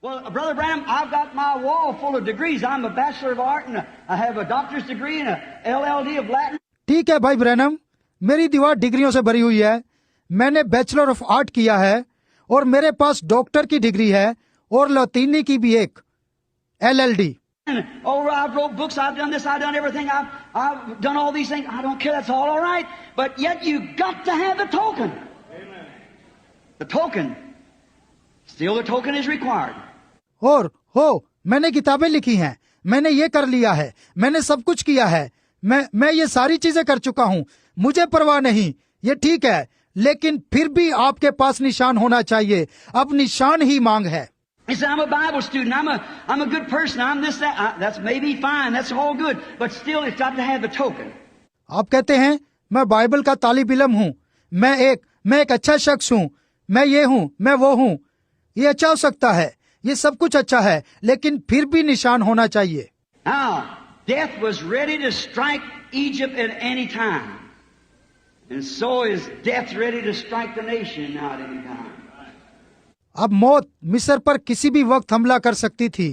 Well, Brother Branham, I've got my wall full of degrees. I'm a Bachelor of Art and I have a doctor's degree and a LLD of Latin. ठीक है भाई Branham, मेरी दीवार डिग्रियों से भरी हुई है। मैंने बैचलर ऑफ आर्ट किया है और मेरे पास डॉक्टर की डिग्री है और लतीनी की भी एक LLD। Oh, I've wrote books, I've done this, I've done everything, I've done all these things. I don't care, that's all right. But yet you got to have the token. Amen. The token. Still the token is required. और मैंने किताबें लिखी हैं, मैंने ये कर लिया है, मैंने सब कुछ किया है, मैं ये सारी चीजें कर चुका हूँ, मुझे परवाह नहीं, ये ठीक है, लेकिन फिर भी आपके पास निशान होना चाहिए। अब निशान ही मांग है। He said, I'm a Bible student, I'm a good person, I'm this, that. That's maybe fine, that's all good, but still it's got to have the token. आप कहते हैं मैं बाइबल का तालिब इल्म हूँ, मैं एक अच्छा शख्स हूँ, मैं ये हूँ, मैं वो हूँ, ये अच्छा हो सकता है, ये सब कुछ अच्छा है, लेकिन फिर भी निशान होना चाहिए। Now, death was ready to strike Egypt at any time. And so is death ready to strike the nation now at any time. अब मौत मिस्र पर किसी भी वक्त हमला कर सकती थी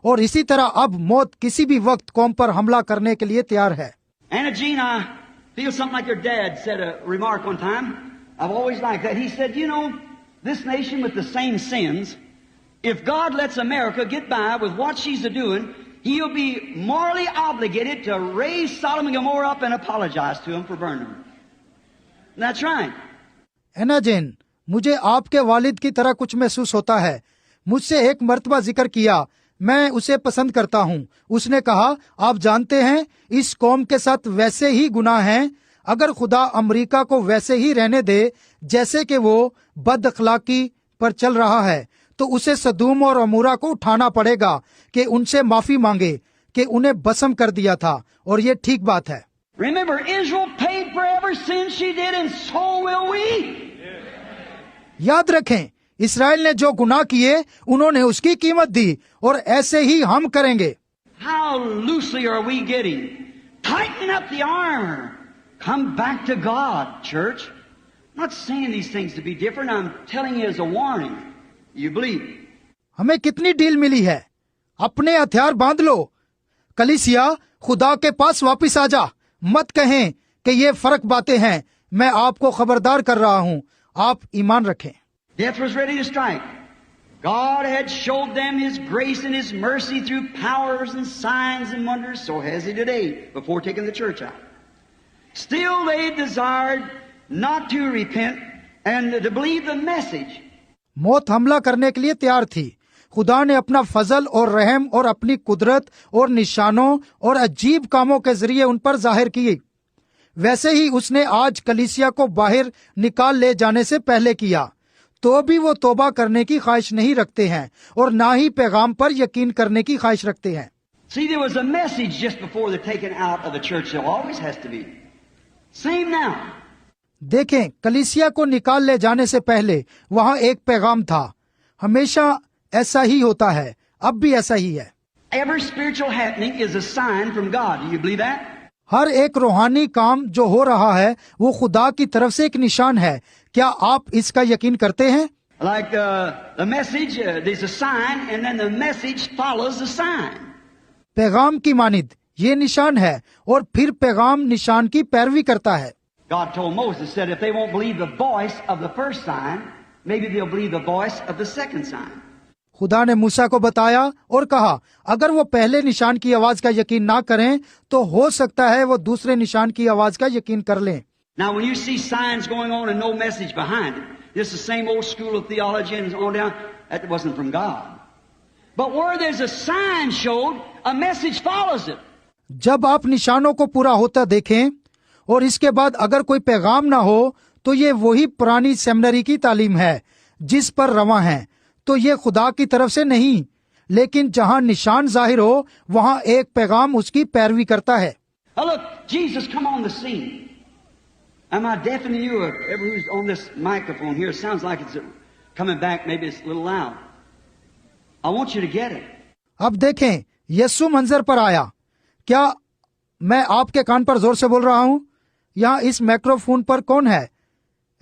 और इसी तरह अब मौत किसी भी वक्त कौम पर हमला करने के लिए तैयार है। Anna Jean, I feel something like your dad said a remark one time. I've always liked that. He said, you know, this nation with the same sins, if God lets America get by with what she's doing, He'll be morally obligated to raise Sodom and Gomorrah up and apologize to them for burning them. That's right. एना जेन, मुझे आपके वालिद की तरह कुछ महसूस होता है। मुझसे एक मर्तबा जिक्र किया, मैं उसे पसंद करता हूँ। उसने कहा, आप जानते हैं इस कौम के साथ वैसे ही गुनाह हैं। अगर खुदा अमेरिका को वैसे ही रहने दे जैसे कि वो बद अखलाकी पर चल रहा है, तो उसे सदूम और अमूरा को उठाना पड़ेगा कि उनसे माफी मांगे कि उन्हें भस्म कर दिया था, और ये ठीक बात है। Remember, Israel paid for every sin she did, and so will we. याद रखें, इस्राएल ने जो गुनाह किए उन्होंने उसकी कीमत दी, और ऐसे ही हम करेंगे। How loosely are we getting? Tighten up the armor. Come back to God, church. I'm not saying these things to be different. I'm telling you as a warning. You believe? हमें कितनी डील मिली है। अपने हथियार बांध लो, कलीसिया, खुदा के पास वापिस आ जा। मत कहें कि ये फर्क बातें हैं। मैं आपको खबरदार कर रहा हूँ, आप ईमान रखें। Death was ready to strike. God had showed them His grace and His mercy through powers and signs and wonders. So has He today, before taking the church out. Still they desired not to repent and to believe the message. मौत हमला करने के लिए तैयार थी। खुदा ने अपना फजल और रहम और अपनी कुदरत और निशानों और अजीब कामों के जरिए उन पर जाहिर की। वैसे ही उसने आज कलीसिया को बाहर निकाल ले जाने से पहले किया। तो भी वो तौबा करने की ख्वाहिश नहीं रखते हैं और ना ही पैगाम पर यकीन करने की ख्वाहिश रखते हैं। See, there was a message just before the taking out of the church. There always has to be. Same now. देखें, कलीसिया को निकाल ले जाने से पहले वहाँ एक पैगाम था। हमेशा ऐसा ही होता है, अब भी ऐसा ही है। Every spiritual happening is a sign from God. Do you believe that? हर एक रूहानी काम जो हो रहा है वो खुदा की तरफ से एक निशान है। क्या आप इसका यकीन करते हैं? Like the message, there's a sign, and then the message follows the sign. पैगाम की मानिद ये निशान है और फिर पैगाम निशान की पैरवी करता है। God told Moses, said if they won't believe the voice of the first sign, maybe they'll believe the voice of the second sign. खुदा ने मूसा को बताया और कहा, अगर वो पहले निशान की आवाज का यकीन ना करें तो हो सकता है वो दूसरे निशान की आवाज का यकीन कर लें। Now when you see signs going on and no message behind it, just the same old school of theology and on down, that wasn't from God. But where there's a sign showed, a message follows it. जब आप निशानों को पूरा होता देखें और इसके बाद अगर कोई पैगाम ना हो तो ये वही पुरानी सेमिनरी की तालीम है जिस पर रवा है। तो ये खुदा की तरफ से नहीं, लेकिन जहाँ निशान जाहिर हो वहाँ एक पैगाम उसकी पैरवी करता है। Oh look, Jesus come on the scene. Am I deafening you? Everyone who's on this microphone here, it sounds like it's coming back. Maybe it's a little loud. I want you to get it. अब देखें, यीशु मंजर पर आया। क्या मैं आपके कान पर जोर से बोल रहा हूँ? यहाँ इस माइक्रोफोन पर कौन है?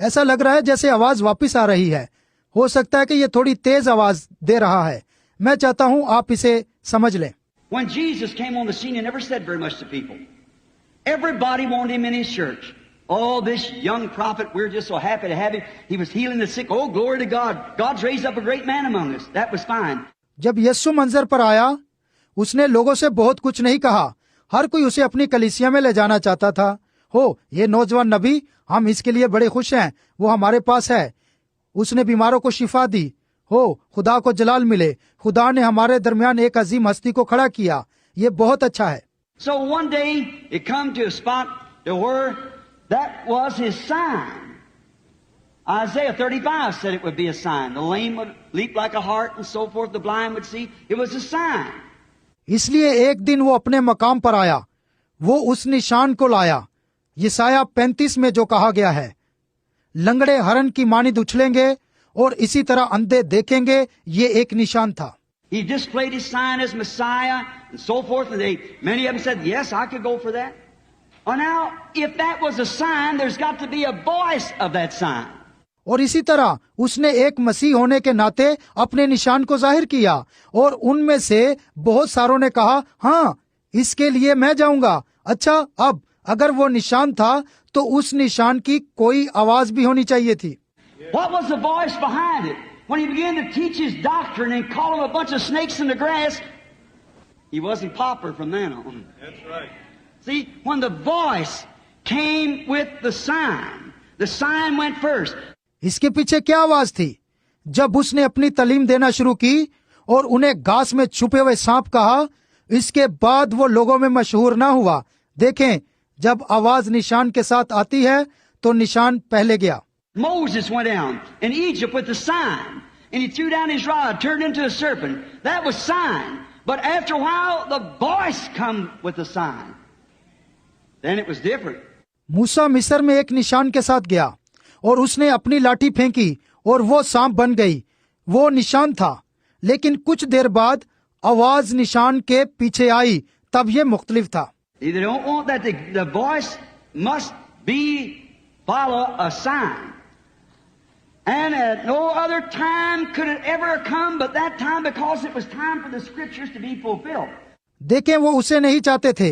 ऐसा लग रहा है जैसे आवाज वापस आ रही है। हो सकता है कि ये थोड़ी तेज आवाज दे रहा है। मैं चाहता हूं आप इसे समझ लें। When Jesus came on the scene, he never said very much to people. Everybody wanted him in his church. Oh, this young prophet, we're just so happy to have him. He was healing the sick. Oh, glory to God. God's raised up a great man among us. That was fine. जब यीशु मंजर पर आया, उसने लोगों से बहुत कुछ नहीं कहा। हर कोई उसे अपनी कलीसिया में ले जाना चाहता था। हो, ये नौजवान नबी, हम इसके लिए बड़े खुश हैं, वो हमारे पास है। उसने बीमारों को शिफा दी। हो, खुदा को जलाल मिले, खुदा ने हमारे दरमियान एक अजीम हस्ती को खड़ा किया। ये बहुत अच्छा है। So one day it come to a spot to where that was his sign. Isaiah 35 said it would be a sign. The lame would leap like a hart and so forth. The blind would see. It was a sign. इसलिए एक दिन वो अपने मकाम पर आया, वो उस निशान को लाया। यशायाह 35 में जो कहा गया है, लंगड़े हरण की मानिद उछलेंगे और इसी तरह अंधे देखेंगे, ये एक निशान था। He displayed his sign as Messiah and so forth. And many of them said, yes, I could go for that. Or now, if that was a sign, there's got to be a voice of that sign. और इसी तरह उसने एक मसीह होने के नाते अपने निशान को जाहिर किया और उनमें से बहुत सारों ने कहा, हाँ, इसके लिए मैं जाऊंगा। अच्छा, अब अगर वो निशान था तो उस निशान की कोई आवाज भी होनी चाहिए थी। What was the voice behind it? When he began to teach his doctrine and call them a bunch of snakes in the grass, he wasn't popular from then on. That's right. See, when the voice came with the sign went first. इसके पीछे क्या आवाज थी? जब उसने अपनी तालीम देना शुरू की और उन्हें घास में छुपे हुए सांप कहा, इसके बाद वो लोगों में मशहूर ना हुआ। देखें, जब आवाज निशान के साथ आती है तो निशान पहले गया। Moses went down in Egypt with the sign, and he threw down his rod, turned into a serpent. That was sign. But after a while, the voice come with the sign. Then it was different. मूसा मिस्र में एक निशान के साथ गया और उसने अपनी लाठी फेंकी और वो सांप बन गई। वो निशान था, लेकिन कुछ देर बाद आवाज निशान के पीछे आई, तब ये मुख्तलिफ था। They don't want that. The voice must be follow a sign. And at no other time could it ever come but that time, because it was time for the scriptures to be fulfilled. देखें, वो उसे नहीं चाहते थे।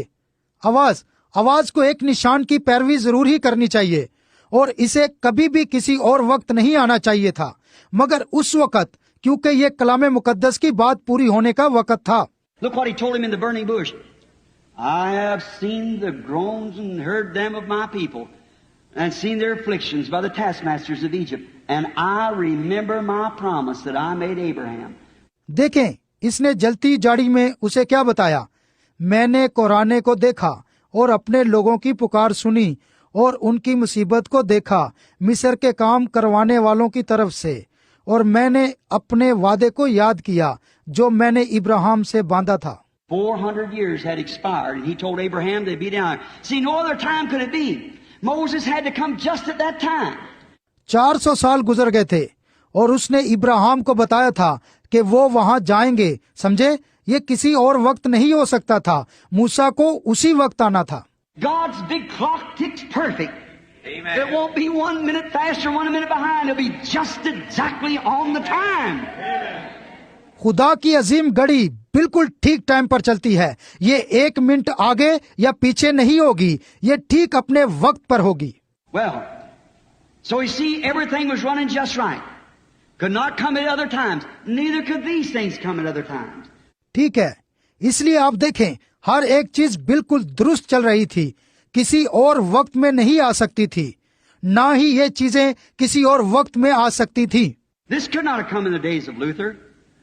आवाज को एक निशान की पैरवी जरूर ही करनी चाहिए और इसे कभी भी किसी और वक्त नहीं आना चाहिए था, मगर उस वक्त, क्योंकि ये कलामे मुकद्दस की बात पूरी होने का वक्त था। Look what he told him in the burning bush. I have seen the groans and heard them of my people, and seen their afflictions by the taskmasters of Egypt, and I remember my promise that I made Abraham. देखें, इसने जलती जाड़ी में उसे क्या बताया? मैंने कोराने को देखा और अपने लोगों की पुकार सुनी और उनकी मुसीबत को देखा मिस्र के काम करवाने वालों की तरफ से, और मैंने अपने वादे को याद किया जो मैंने इब्राहिम से बांधा था। 400 years had expired, and he told Abraham they'd be down. See, no other time could it be. Moses had to come just at that time. 400 साल गुजर गए थे और उसने इब्राहिम को बताया था कि वो वहां जाएंगे। समझे, ये किसी और वक्त नहीं हो सकता था, मूसा को उसी वक्त आना था। God's big clock ticks perfect. Amen. It won't be 1 minute faster, 1 minute behind. It'll be just exactly on the time. खुदा की अजीम घड़ी बिल्कुल ठीक टाइम पर चलती है। ये 1 मिनट आगे या पीछे नहीं होगी, ये ठीक अपने वक्त पर होगी। Well, so you see, everything was running just right. Could not come at other times. Neither could these things come at other times. ठीक है, इसलिए आप देखें, हर एक चीज बिल्कुल दुरुस्त चल रही थी, किसी और वक्त में नहीं आ सकती थी, ना ही ये चीजें किसी और वक्त में आ सकती थी। This could not have come in the days of Luther.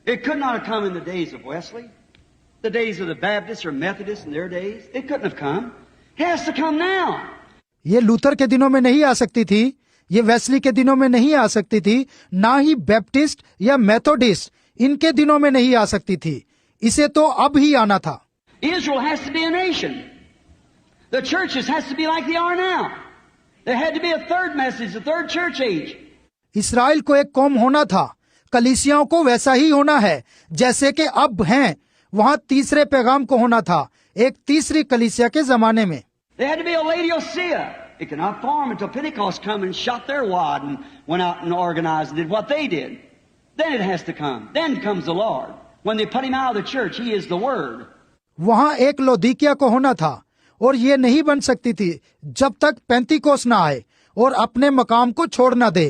It could not have come in the days of Wesley, the days of the Baptists or Methodists in their days. It couldn't have come. It has to come now. ये Luther के दिनों में नहीं आ सकती थी, ये Wesley के दिनों में नहीं आ सकती थी, ना ही बैप्टिस्ट या मेथोडिस्ट इनके दिनों में नहीं आ सकती थी। इसे तो अब ही आना था। Israel has to be a nation. The churches has to be like they are now. There had to be a third message, a third church age. Israel को एक कौम होना था, कलीसियाओं को वैसा ही होना है जैसे कि अब हैं। वहां तीसरे पैगाम को होना था, एक तीसरी कलीसिया के जमाने में। There had to be a Laodicea. It could not form until Pentecost come and shot their wad and went out and organized and did what they did. Then it has to come. Then comes the Lord. when they put him out of the church, he is the Word. वहां एक लौदीकिया को होना था और ये नहीं बन सकती थी जब तक पेंतीकोस ना आए और अपने मकाम को छोड़ ना दे।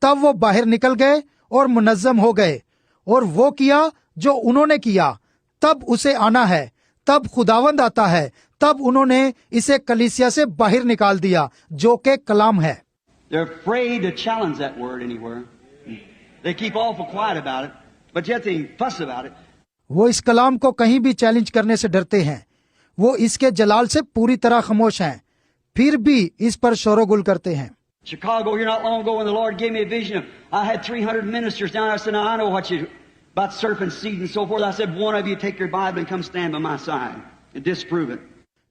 तब वो बाहर निकल गए और मुनज्जम हो गए और वो किया जो उन्होंने किया। तब उसे आना है, तब खुदावंद आता है, तब उन्होंने इसे कलीसिया से बाहर निकाल दिया जो कि कलाम है। They're afraid to challenge that word anywhere. They keep awful quiet about it, but yet they fuss about it. वो इस कलाम को कहीं भी चैलेंज करने से डरते हैं। वो इसके जलाल से पूरी तरह खामोश हैं, फिर भी इस पर शोरगुल करते हैं। Chicago, here not long ago when the Lord gave me a vision of, I had 300 ministers down there. I said, now I know what you, about serpent seed and so forth. I said, one of you take your Bible and come stand by my side and disprove it.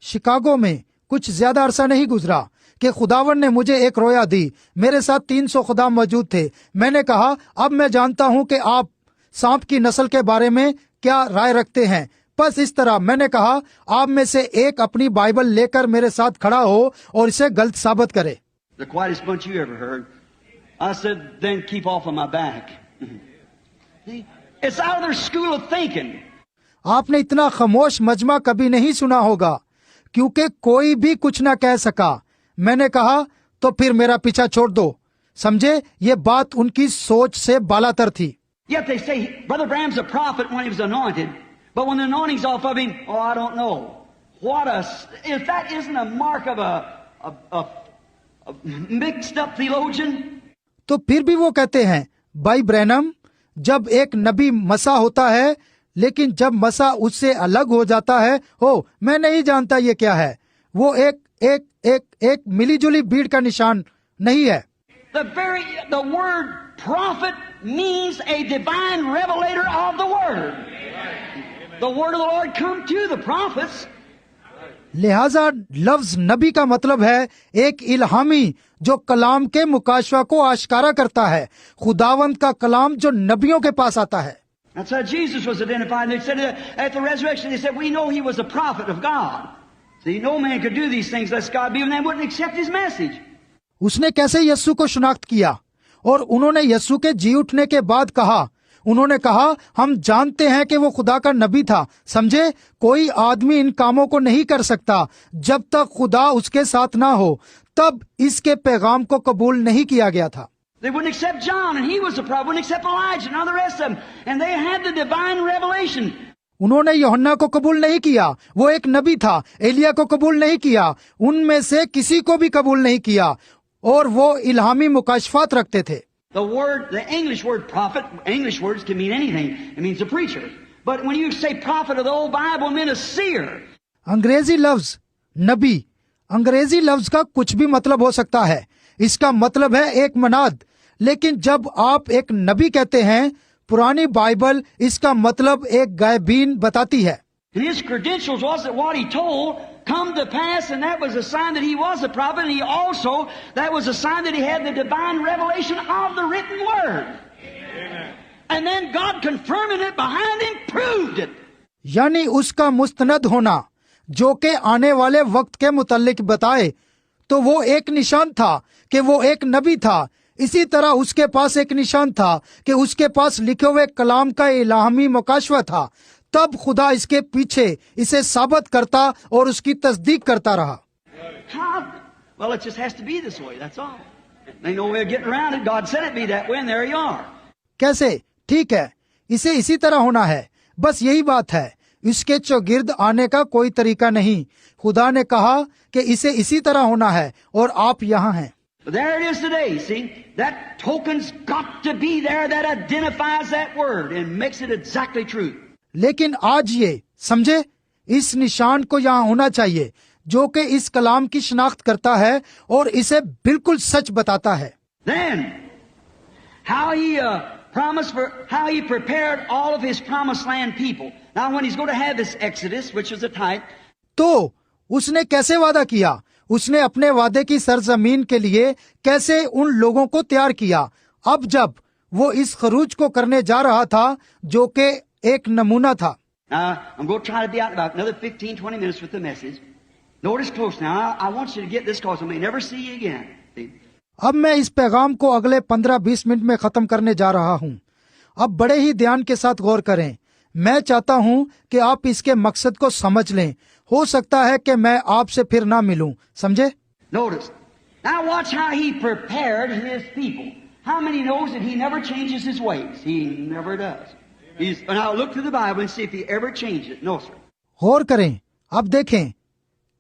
Chicago में कुछ ज्यादा अरसा नहीं गुजरा कि खुदावन ने मुझे एक रोया दी। मेरे साथ 300 खुदा मौजूद थे। मैंने कहा, अब मैं जानता हूं कि आप सांप की नस्ल के बारे में क्या राय रखते हैं। बस इस तरह मैंने कहा, आप में से एक अपनी बाइबल लेकर मेरे साथ खड़ा हो और इसे गलत साबित करे। The quietest bunch you ever heard. I said, then keep off of my back. See? It's out of their school of thinking. आपने इतना खामोश मजमा कभी नहीं सुना होगा, क्योंकि कोई भी कुछ ना कह सका। मैंने कहा, तो फिर मेरा पीछा छोड़ दो। समझे, ये बात उनकी सोच से बालातर थी। Yet they say, Brother Branham's a prophet when he was anointed, but when the anointing's off of him, oh, I don't know. If that isn't a mark of a mixed up theologian. तो फिर भी वो कहते हैं, भाई Branham, जब एक नबी मसा होता है, लेकिन जब मसा उससे अलग हो जाता है, हो, मैं नहीं जानता ये क्या है। वो एक मिलीजुली भीड़ का निशान नहीं है। The word prophet means a divine revelator of the word. The word of the Lord come to the prophets. लिहाजा लफ्ज नबी का मतलब है एक इल्हामी जो कलाम के मुकाशवा को आश्कारा करता है। खुदावंत का कलाम जो नबियों के पास आता है। That's how Jesus was identified. They said at the resurrection, they said, we know he was a prophet of God. See, no man could do these things unless God be with him. They wouldn't accept his message. उसने कैसे यस्सु को शिनाख्त किया, और उन्होंने यस्सु के जी उठने के बाद कहा, उन्होंने कहा, हम जानते हैं कि वो खुदा का नबी था। समझे, कोई आदमी इन कामों को नहीं कर सकता जब तक खुदा उसके साथ ना हो। तब इसके पैगाम को कबूल नहीं किया गया था। They wouldn't accept John, and he was a prophet. Wouldn't accept Elijah, and all the rest of them. And they had the divine revelation. उन्होंने यूहन्ना को कबूल नहीं किया, वो एक नबी था। एलिया को कबूल नहीं किया, उनमें से किसी को भी कबूल नहीं किया, और वो इल्हामी मुकाशफात रखते थे। The English word prophet, English words can mean anything. It means a preacher. But when you say prophet of the old Bible, it meant a seer. अंग्रेजी लफ्ज नबी, अंग्रेजी लफ्ज का कुछ भी मतलब हो सकता है। इसका मतलब है एक मनाद। लेकिन जब आप एक नबी कहते हैं, पुरानी बाइबल इसका मतलब एक गायबीन बताती है। And his credentials was that what he told come to pass, and that was a sign that he was a prophet, and he also, that was a sign that he had the divine revelation of the written word. Amen. And then God confirming it behind him proved it. यानी उसका मुस्तनद होना, जो के आने वाले वक्त के मुतल्लिक बताए, तो वो एक निशान था कि वो एक नबी था। इसी तरह उसके पास एक निशान था कि उसके पास लिखे हुए कलाम का इल्हामी मुकाशवा था। तब खुदा इसके पीछे इसे साबित करता और उसकी तस्दीक करता रहा। Well, it just has to be this way, that's all. Ain't no way of getting around it. God said it be that way, and there you are. कैसे? ठीक है, इसे इसी तरह होना है, बस यही बात है। इसके चौगिर्द आने का कोई तरीका नहीं। खुदा ने कहा कि इसे इसी तरह होना है, और आप यहाँ हैं। There it is today, see? That token's got to be there that identifies that word and makes it exactly true. लेकिन आज ये समझे, इस निशान को यहाँ होना चाहिए जो कि इस कलाम की शिनाख्त करता है और इसे बिल्कुल सच बताता है। Then, how he prepared all of his promised land people. Now when he's going to have this Exodus, which is a type. तो उसने कैसे वादा किया, उसने अपने वादे की सरजमीन के लिए कैसे उन लोगों को तैयार किया। अब जब वो इस खरूज को करने जा रहा था जो कि एक नमूना था। I'm going to try to be out in about another 15-20 minutes with the message. Notice close now. I want you to get this because I may never see you again. See? अब मैं इस पैगाम को अगले 15-20 minute में खत्म करने जा रहा हूँ। अब बड़े ही ध्यान के साथ गौर करें, मैं चाहता हूं कि आप इसके मकसद को समझ लें। हो सकता है कि मैं आपसे फिर ना मिलूं, समझे? Notice. Now watch how he prepared his people. How many knows that he never changes his ways? He never does. Now look through the Bible and see if he ever changed it. No, sir. गौर करें, अब देखें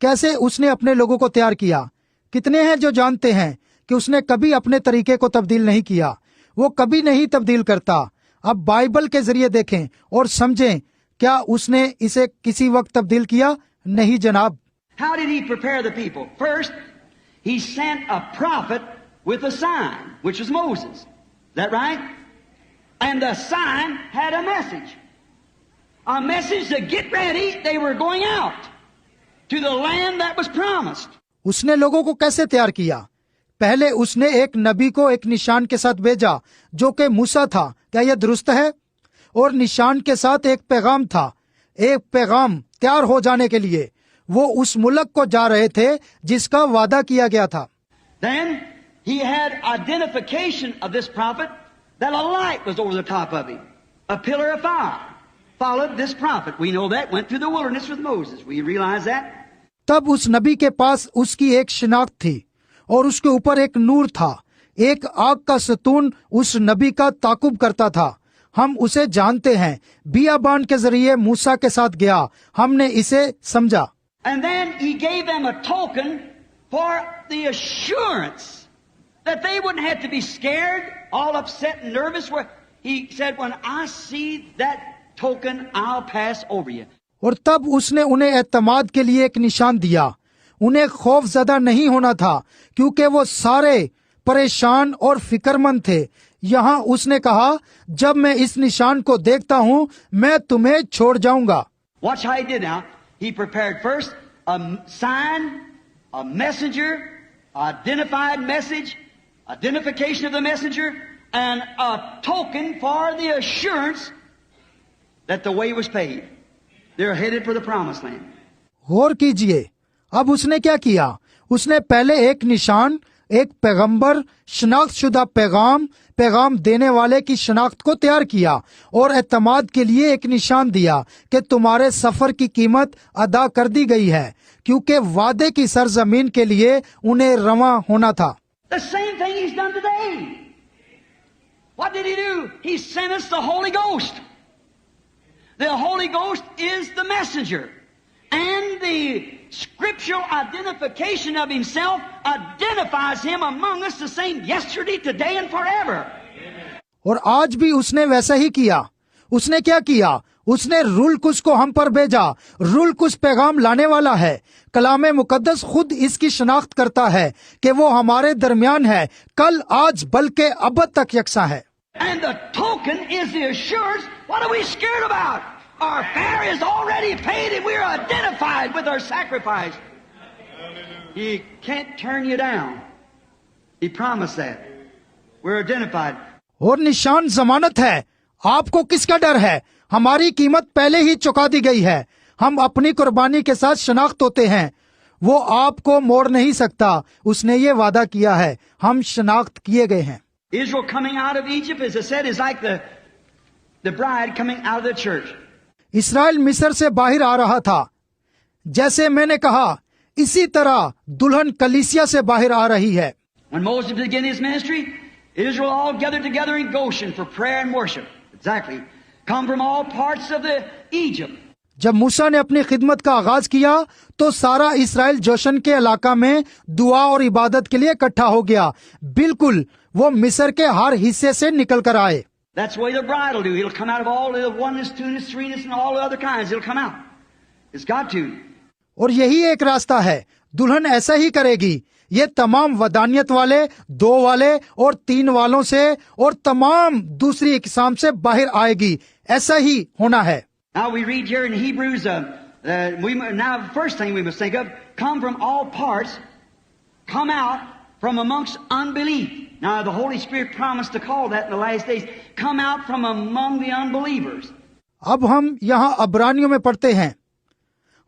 कैसे उसने अपने लोगों को तैयार किया। कितने हैं जो जानते हैं कि उसने कभी अपने तरीके को तब्दील नहीं किया? वो कभी नहीं तब्दील करता। अब बाइबल के जरिए देखें और समझें, क्या उसने इसे किसी वक्त तब्दील किया? नहीं जनाब। How did he prepare the people? First, he sent a prophet with a sign, which was Moses. Is that right? And the sign had a message. A message to get ready. They were going out to the land that was promised. उसने लोगों को कैसे तैयार किया? पहले उसने एक नबी को एक निशान के साथ भेजा जो कि मूसा था। क्या यह दुरुस्त है? और निशान के साथ एक पैगाम था, एक पैगाम तैयार हो जाने के लिए। वो उस मुल्क को जा रहे थे जिसका वादा किया गया था। Then he had identification of this prophet that a light was over the top of him, a pillar of fire followed this prophet. We know that went through the wilderness with Moses. We realize that. तब उस नबी के पास उसकी एक शिनाख्त थी और उसके ऊपर एक नूर था, एक आग का सतून उस नबी का ताकुब करता था। हम उसे जानते हैं, बियाबान के जरिए मूसा के साथ गया। हमने इसे समझा। And then he gave them a token for the assurance that they wouldn't have to be scared, all upset and nervous. Where he said, when I see that token, I'll pass over you. और तब उसने उन्हें एतमाद के लिए एक निशान दिया। उन्हें खौफ ज़दा नहीं होना था क्योंकि वो सारे परेशान और फिक्रमंद थे। यहाँ उसने कहा, जब मैं इस निशान को देखता हूँ मैं तुम्हें छोड़ जाऊंगा। Watch how he did now. He prepared first a sign, a messenger, identified message, identification of the messenger, and a token for the assurance that the way was paved. They're headed for the promised land. गौर कीजिए, अब उसने क्या किया? उसने पहले एक निशान, एक पैगंबर, शनाख्त शुदा पैगाम देने वाले की शनाख्त को तैयार किया और एतमाद के लिए एक निशान दिया कि तुम्हारे सफर की कीमत अदा कर दी गई है, क्योंकि वादे की सरजमीन के लिए उन्हें रवां होना था। The same thing he's done today. What did he do? He sent us the Holy Ghost. The Holy Ghost is the messenger. And the scriptural identification of himself identifies him among us the same yesterday, today and forever. और आज भी उसने वैसा ही किया। उसने क्या किया? उसने रूल कुछ को हम पर भेजा। रूल कुछ पैगाम लाने वाला है। कलाम मुकद्दस खुद इसकी शनाख्त करता है कि वो हमारे दरमियान है, कल, आज, बल्कि अब तक यकसा है। And the token is the assurance. What are we scared about? Our fare is already paid and we're identified with our sacrifice. He can't turn you down. He promised that. We're identified. और निशान जमानत है। आपको किसका डर है? हमारी कीमत पहले ही चुका दी गई है। हम अपनी कुर्बानी के साथ शनाख्त होते हैं। वो आपको मोड़ नहीं सकता। उसने ये वादा किया है, हम शनाख्त किए गए हैं। Israel coming out of Egypt, as I said, is like the bride coming out of the church. Israel मिस्र से बाहर आ रहा था। जैसे मैंने कहा, इसी तरह दुल्हन कलीसिया से बाहर आ रही है। When Moses began his ministry, Israel all gathered together in Goshen for prayer and worship. Exactly. Come from all parts of the Egypt. जब मूसा ने अपनी खिदमत का आगाज किया तो सारा इसराइल जोशन के इलाका में दुआ और इबादत के लिए इकट्ठा हो गया। बिल्कुल, वो मिस्र के हर हिस्से से निकल कर आए। That's the way the bride will do. It'll come out of all the oneness, two-ness, three-ness, and all the other kinds. It'll come out. It's got to. और यही एक रास्ता है। दुल्हन ऐसा ही करेगी। ये तमाम वदानियत वाले, दो वाले और तीन वालों से और तमाम दूसरी इकसाम से बाहर आएगी। ऐसा ही होना है। Now we read here in Hebrews, now the first thing we must think of, come from all parts, come out from amongst unbelief. Now the Holy Spirit promised to call that in the last days, come out from among the unbelievers. अब हम यहाँ अब्रानियों में पढ़ते हैं।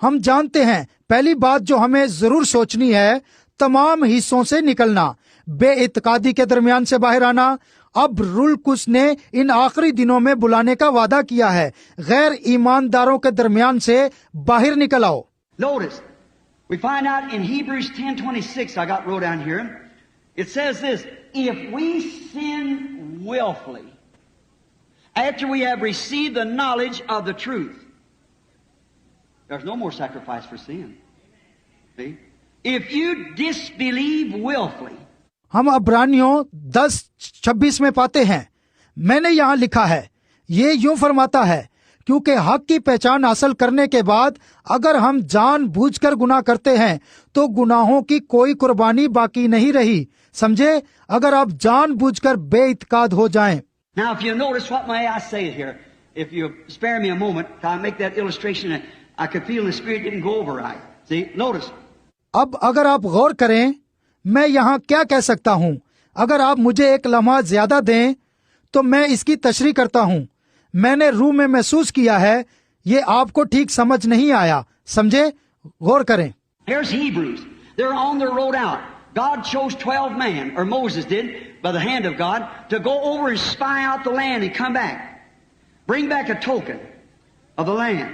हम जानते हैं, पहली बात जो हमें जरूर सोचनी है, तमाम हिस्सों से निकलना, बेइत्कादी के दरमियान से बाहर आना, अब रुलकुस ने इन आखिरी दिनों में बुलाने का वादा किया है, गैर ईमानदारों के दरमियान से बाहर निकल आओ। Notice, we find out in Hebrews 10:26, I got wrote down here, it says this, if we sin willfully, after we have received the knowledge of the truth, there's no more sacrifice for sin. See? If you disbelieve willfully, हम अब्रानियों 10:26 में पाते हैं, मैंने यहाँ लिखा है, ये यूं फरमाता है, क्योंकि हक की पहचान हासिल करने के बाद अगर हम जानबूझकर गुनाह करते हैं तो गुनाहों की कोई कुर्बानी बाकी नहीं रही। समझे, अगर आप जानबूझकर बेइत्काद हो जाएं। now if you notice what may I say here, if you spare me a moment, I'll make that illustration that I could feel in the spirit didn't go over right. See, notice. अब अगर आप गौर करें, मैं यहाँ क्या कह सकता हूँ, अगर आप मुझे एक लम्हा ज्यादा दें तो मैं इसकी तशरीह करता हूँ। मैंने रूह में महसूस किया है, ये आपको ठीक समझ नहीं आया। समझे, गौर करें। Here's Hebrews. They're on their road out. God chose 12 men, or Moses did, by the hand of God, to go over and spy out the land and come back. Bring back a token of the land.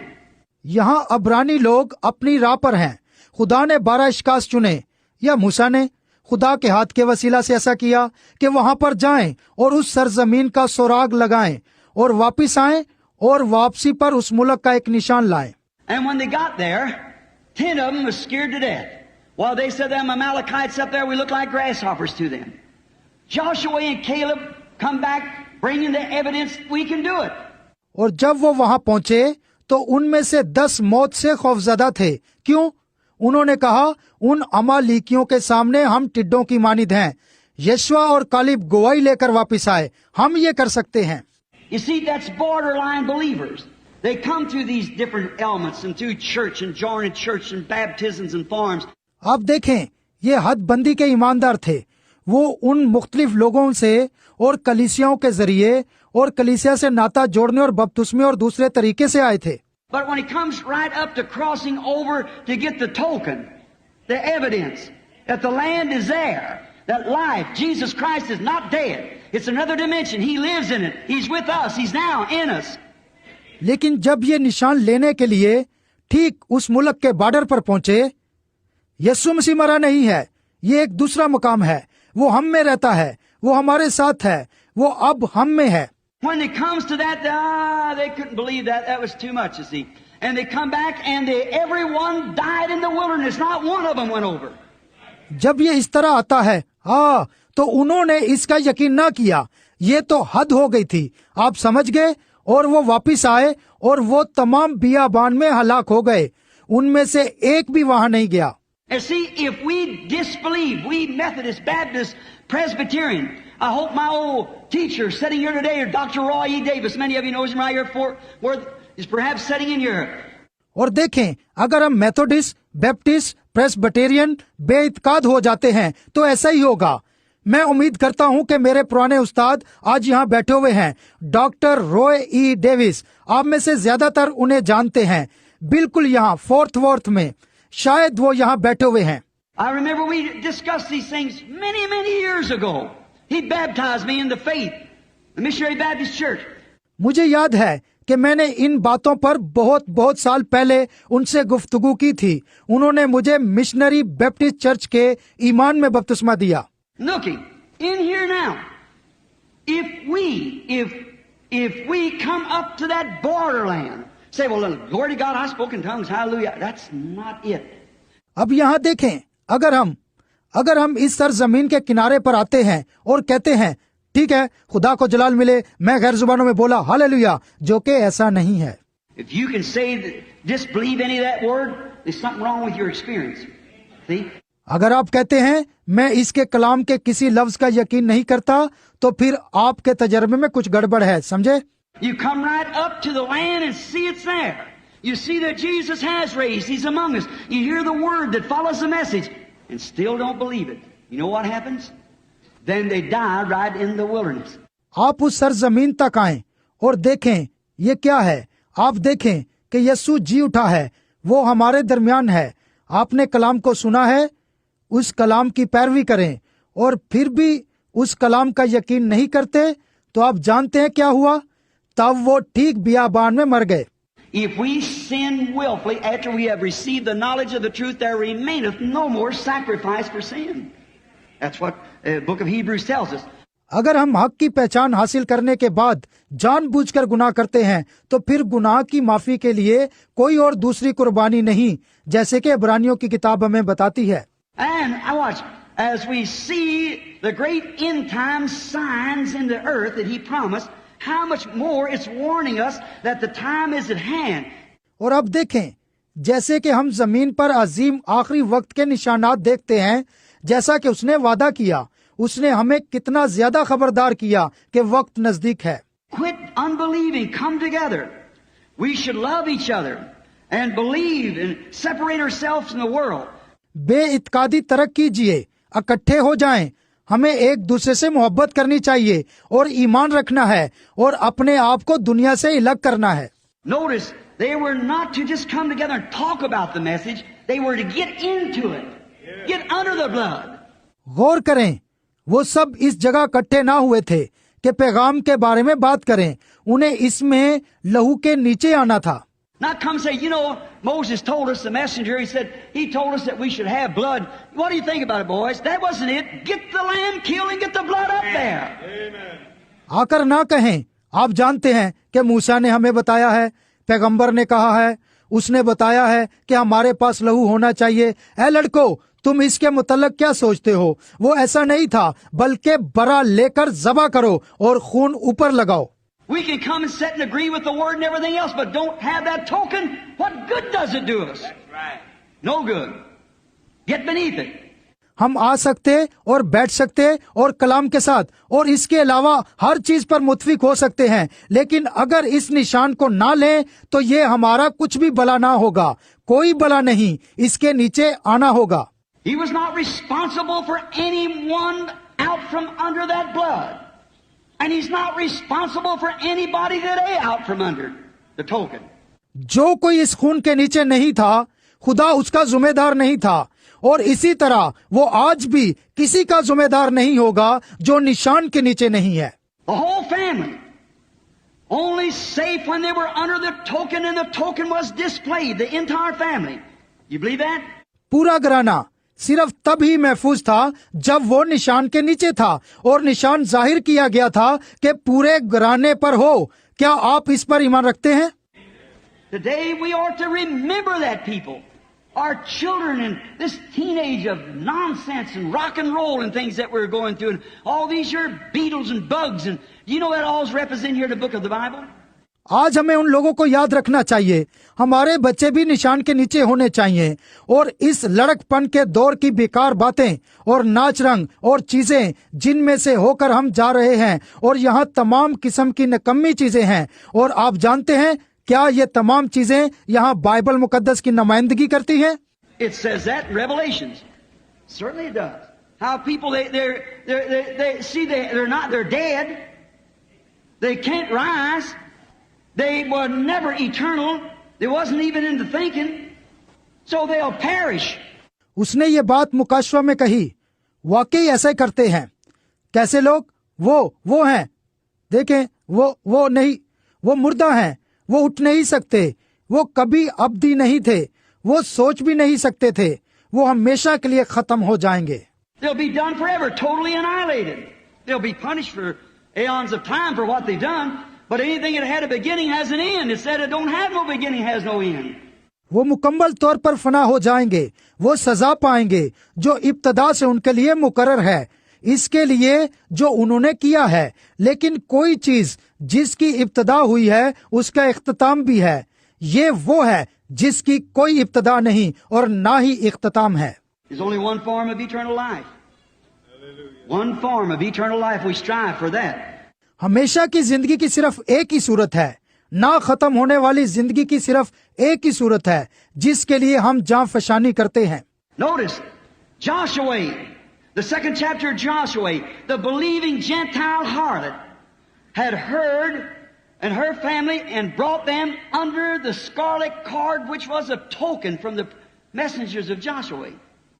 यहाँ अब्रानी लोग अपनी राह पर हैं। खुदा ने 12 इश्कास चुने, या मूसा ने खुदा के हाथ के वसीला से ऐसा किया कि वहां पर जाएं और उस सरजमीन का सुराग लगाएं और वापिस आएं और वापसी पर उस मुल्क का एक निशान लाएं। And when they got there, 10 of them was scared to death. While they said, them Amalekites up there, we look like grasshoppers to them. Joshua and Caleb come back, bringing the evidence we can do it. और जब वो वहां पहुंचे तो उनमें से 10 मौत से खौफजदा थे। क्यों? उन्होंने कहा, उन अमालीकियों के सामने हम टिड्डों की मानिद हैं। यशवा और कालिब गवाही लेकर वापिस आए, हम ये कर सकते हैं। You see, that's borderline believers. They come through these different elements and through church and joining church and baptisms and forms. आप देखें, ये हदबंदी के ईमानदार थे। वो उन मुख्तलिफ लोगों से और कलीसियाओं के जरिए और कलीसिया से नाता जोड़ने और बपतिस्मे और दूसरे तरीके से आए थे। But when it comes right up to crossing over to get the token, the evidence that the land is there, that life, Jesus Christ is not dead. It's another dimension. He lives in it. He's with us. He's now in us. लेकिन जब ये निशान लेने के लिए ठीक उस मुल्क के बॉर्डर पर पहुंचे, यीशु मसीह मरा नहीं है, ये एक दूसरा मुकाम है। वो हम में रहता है, वो हमारे साथ है, वो अब हम में है। When it comes to that, they couldn't believe that. That was too much, you see. And they come back and everyone died in the wilderness. Not one of them went over. जब ये इस तरह आता है, तो उन्होंने इसका यकीन ना किया। ये तो हद हो गई थी, आप समझ गए। और वो वापिस आए और वो तमाम बियाबान में हलाक हो गए, उनमें से एक भी वहां नहीं गया। And see, if we disbelieve, we Methodist, Baptist, Presbyterian, I hope my old teacher sitting here today, or Dr. Roy E. Davis, many of you knows him right here, where is perhaps sitting in your. और देखें, अगर हम Methodist, Baptist, Presbyterian बेइत्काद हो जाते हैं तो ऐसा ही होगा। मैं उम्मीद करता हूं कि मेरे पुराने उस्ताद आज यहाँ बैठे हुए हैं, डॉक्टर रॉय ई डेविस। आप में से ज्यादातर उन्हें जानते हैं, बिल्कुल यहाँ फोर्थ वॉर्थ में, शायद वो यहाँ बैठे हुए हैं। I remember we discussed these things many, many years ago. He baptized me in the faith, the Missionary Baptist Church. मुझे याद है कि मैंने इन बातों पर बहुत साल पहले उनसे गुफ्तगू की थी। उन्होंने मुझे मिशनरी बैप्टिस्ट चर्च के ईमान में बपतिस्मा दिया। Looking in here now, if we come up to that borderland, say, well, glory to God, I spoke in tongues, hallelujah. That's not it. अब यहाँ देखें, अगर हम इस सरजमीन के किनारे पर आते हैं और कहते हैं, ठीक है, खुदा को जलाल मिले, मैं गैर जुबानों में बोला हालेलुया, जो कि ऐसा नहीं है। If you can say disbelieve any of that word, there's something wrong with your experience. See? अगर आप कहते हैं मैं इसके कलाम के किसी लफ्ज का यकीन नहीं करता, तो फिर आपके तजर्बे में कुछ गड़बड़ है। समझे? You come right up to the land and see it's there. You see that Jesus has raised. He's among us. You hear the word that follows the message and still don't believe it. You know what happens? Then they die right in the wilderness. आप उस सरजमीन तक आएं और देखें ये क्या है। आप देखें कि यीशु जी उठा है, वो हमारे दरमियान है। आपने कलाम को सुना है, उस कलाम की पैरवी करें और फिर भी उस कलाम का यकीन नहीं करते तो आप जानते हैं क्या हुआ? तब वो ठीक बियाबान में मर गए। If we sin willfully after we have received the knowledge of the truth, there remaineth no more sacrifice for sin. That's what the book of Hebrews tells us. अगर हम हक की पहचान हासिल करने के बाद जानबूझकर गुनाह करते हैं तो फिर गुनाह की माफी के लिए कोई और दूसरी कुर्बानी नहीं, जैसे कि इब्रानियों की किताब हमें बताती है। And I watch as we see the great end time signs in the earth that he promised, how much more it's warning us that the time is at hand. और अब देखें, जैसे कि हम जमीन पर अजीम आखिरी वक्त के निशानात देखते हैं, जैसा कि उसने वादा किया, उसने हमें कितना ज्यादा खबरदार किया कि वक्त नजदीक है। Quit unbelieving, come together. We should love each other and believe and separate ourselves from the world. बेइत्कादी तरक कीजिए, इकट्ठे हो जाएं, हमें एक दूसरे से मोहब्बत करनी चाहिए और ईमान रखना है और अपने आप को दुनिया से अलग करना है। Notice, they were not to just come together and talk about the message. They were to get into it, get under the blood. गौर करें, वो सब इस जगह इकट्ठे ना हुए थे कि पैगाम के बारे में बात करें, उन्हें इसमें लहू के नीचे आना था। Not come say, you know, Moses told us, the messenger, he told us that we should have blood. What do you think about it, boys? That wasn't it. Get the lamb killed and get the blood up there. Amen. आकर ना कहें, आप जानते हैं कि मूसा ने हमें बताया है, पैगंबर ने कहा है, उसने बताया है कि हमारे पास लहू होना चाहिए। ऐ लड़को, तुम इसके मुतल्लक क्या सोचते हो? वो ऐसा नहीं था, बल्कि बरा लेकर ज़बह करो और खून ऊपर लगाओ। We can come and sit and agree with the word and everything else, but don't have that token. What good does it do us? That's right. No good. Get beneath it. हम आ सकते और बैठ सकते और कलाम के साथ और इसके अलावा हर चीज पर मुत्फिक हो सकते हैं, लेकिन अगर इस निशान को ना लें तो ये हमारा कुछ भी भला ना होगा, कोई भला नहीं, इसके नीचे आना होगा। He was not responsible for anyone out from under that blood. And he's not responsible for anybody that lay out from under the token. जो कोई इस खून के नीचे नहीं था, खुदा उसका जिम्मेदार नहीं था, और इसी तरह वो आज भी किसी का जिम्मेदार नहीं होगा जो निशान के नीचे नहीं है। The whole family only safe when they were under the token and the token was displayed. The entire family. You believe that? पूरा घराना सिर्फ तब ही महफूज था जब वो निशान के नीचे था और निशान जाहिर किया गया था कि पूरे घराने पर हो। क्या आप इस पर ईमान रखते हैं? Today we ought to remember that people, our children and this teenage of nonsense and rock and roll and things that we're going through and all these here beetles and bugs and you know that all's represented here in the book of the Bible? आज हमें उन लोगों को याद रखना चाहिए, हमारे बच्चे भी निशान के नीचे होने चाहिए, और इस लड़कपन के दौर की बेकार बातें और नाच रंग और चीजें जिनमें से होकर हम जा रहे हैं, और यहाँ तमाम किस्म की नकम्मी चीजें हैं, और आप जानते हैं क्या ये तमाम चीजें यहाँ बाइबल मुकद्दस की नुमाइंदगी करती हैं? It says that in Revelations. Certainly it does. How people they see they're dead. They can't rise. They were never eternal. They wasn't even into thinking. So they'll perish. उसने ये बात मुकाशवा में कही, वाकई ऐसे करते हैं। कैसे लोग? वो हैं, देखें, वो नहीं, वो मुर्दा हैं, वो उठ नहीं सकते, वो कभी अब्दी नहीं थे, वो सोच भी नहीं सकते थे, वो हमेशा के लिए खत्म हो जाएंगे। They'll be done forever, totally annihilated. They'll be punished for aeons of time for what they've done. But anything that had a beginning has an end. It said it don't have no beginning, has no end. वो मुकम्मल तौर पर फना हो जाएंगे, वो सजा पाएंगे जो इब्तदा से उनके लिए मुकर्रर है, इसके लिए जो उन्होंने किया है, लेकिन कोई चीज जिसकी इब्तदा हुई है उसका इख्तिताम भी है। ये वो है जिसकी कोई इब्तदा नहीं और ना ही इख्तिताम है। There's only one form of eternal life. One form of eternal life. We strive for that. हमेशा की जिंदगी की सिर्फ एक ही सूरत है, ना खत्म होने वाली जिंदगी की सिर्फ एक ही सूरत है जिसके लिए हम जान फशानी करते हैं। Notice Joshua, the second chapter of Joshua, the believing Gentile harlot had heard and her family and brought them under the scarlet cord which was a token from the messengers of Joshua.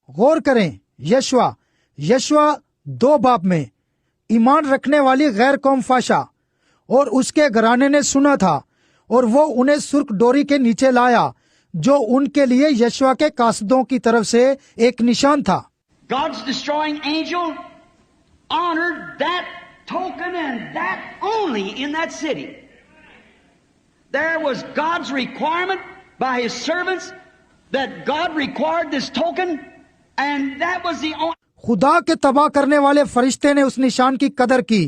गौर करें, यशवा 2 बाब में ईमान रखने वाली गैर कौम फाशा और उसके घराने ने सुना था और वो उन्हें सुर्ख डोरी के नीचे लाया जो उनके लिए यशवा के कासदों की तरफ से एक निशान था। God's destroying angel honored that token and that only in that city. There was God's requirement by His servants that God required this token and that was the only... खुदा के तबाह करने वाले फरिश्ते ने उस निशान की कदर की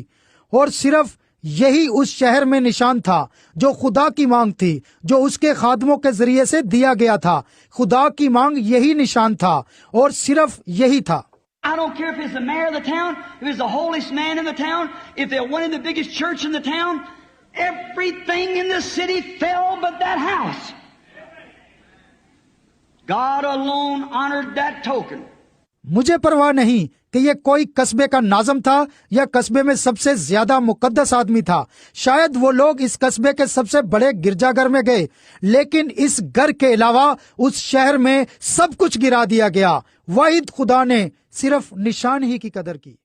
और सिर्फ यही उस शहर में निशान था जो खुदा की मांग थी, जो उसके खादमों के जरिए से दिया गया था। खुदा की मांग यही निशान था और सिर्फ यही था। I don't care if it's the mayor of the town, if it's the holiest man in the town, if they went in the biggest church in the town, everything in the city fell but that house. God alone honored that token. मुझे परवाह नहीं कि ये कोई कस्बे का नाज़म था या कस्बे में सबसे ज्यादा मुकद्दस आदमी था। शायद वो लोग इस कस्बे के सबसे बड़े गिरजाघर में गए, लेकिन इस घर के अलावा उस शहर में सब कुछ गिरा दिया गया। वाहिद खुदा ने सिर्फ निशान ही की कदर की।